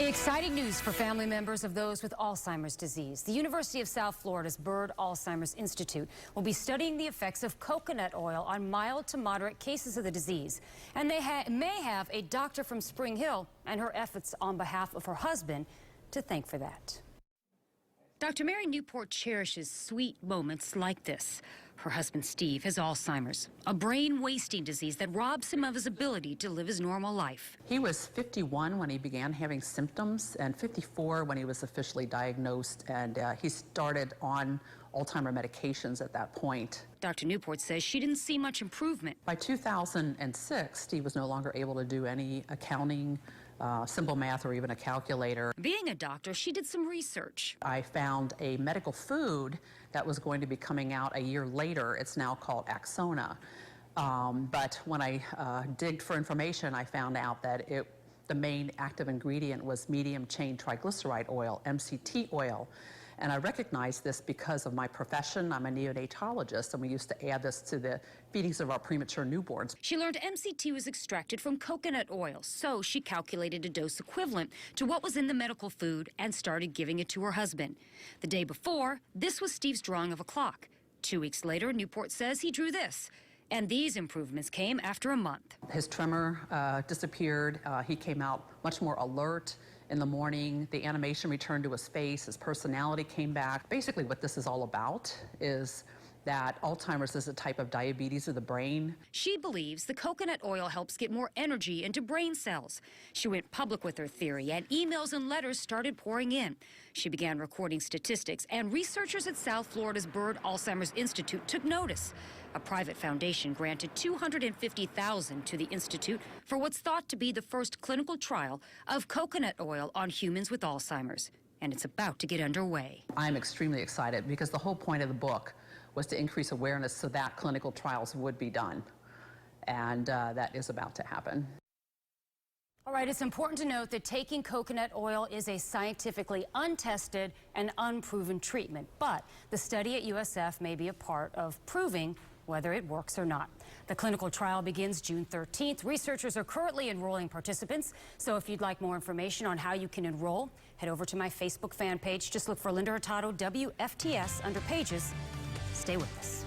Exciting news for family members of those with Alzheimer's disease. The University of South Florida's Byrd Alzheimer's Institute will be studying the effects of coconut oil on mild to moderate cases of the disease. And they may have a doctor from Spring Hill and her efforts on behalf of her husband to thank for that. Dr. Mary Newport cherishes sweet moments like this. Her husband, Steve, has Alzheimer's, a brain-wasting disease that robs him of his ability to live his normal life. He was 51 when he began having symptoms and 54 when he was officially diagnosed, and he started on Alzheimer medications at that point. Dr. Newport says she didn't see much improvement. By 2006, Steve was no longer able to do any accounting, simple math, or even a calculator. Being a doctor, she did some research. I found a medical food that was going to be coming out a year later. It's now called Axona. But when I digged for information, I found out that the main active ingredient was medium-chain triglyceride oil, MCT oil. And I recognized this because of my profession. I'm a neonatologist, and we used to add this to the feedings of our premature newborns. She learned MCT was extracted from coconut oil, so she calculated a dose equivalent to what was in the medical food and started giving it to her husband. The day before, this was Steve's drawing of a clock. 2 weeks later, Newport says he drew this. And these improvements came after a month. His tremor disappeared. He came out much more alert in the morning. The animation returned to his face. His personality came back. Basically, what this is all about is that Alzheimer's is a type of diabetes of the brain. She believes the coconut oil helps get more energy into brain cells. She went public with her theory, and emails and letters started pouring in. She began recording statistics, and researchers at South Florida's Byrd Alzheimer's Institute took notice. A private foundation granted $250,000 to the institute for what's thought to be the first clinical trial of coconut oil on humans with Alzheimer's. And it's about to get underway. I'm extremely excited because the whole point of the book was to increase awareness so that clinical trials would be done. And that is about to happen. All right, it's important to note that taking coconut oil is a scientifically untested and unproven treatment, but the study at USF may be a part of proving whether it works or not. The clinical trial begins June 13th. Researchers are currently enrolling participants, so if you'd like more information on how you can enroll, head over to my Facebook fan page. Just look for Linda Hurtado, WFTS, under Pages. Stay with us.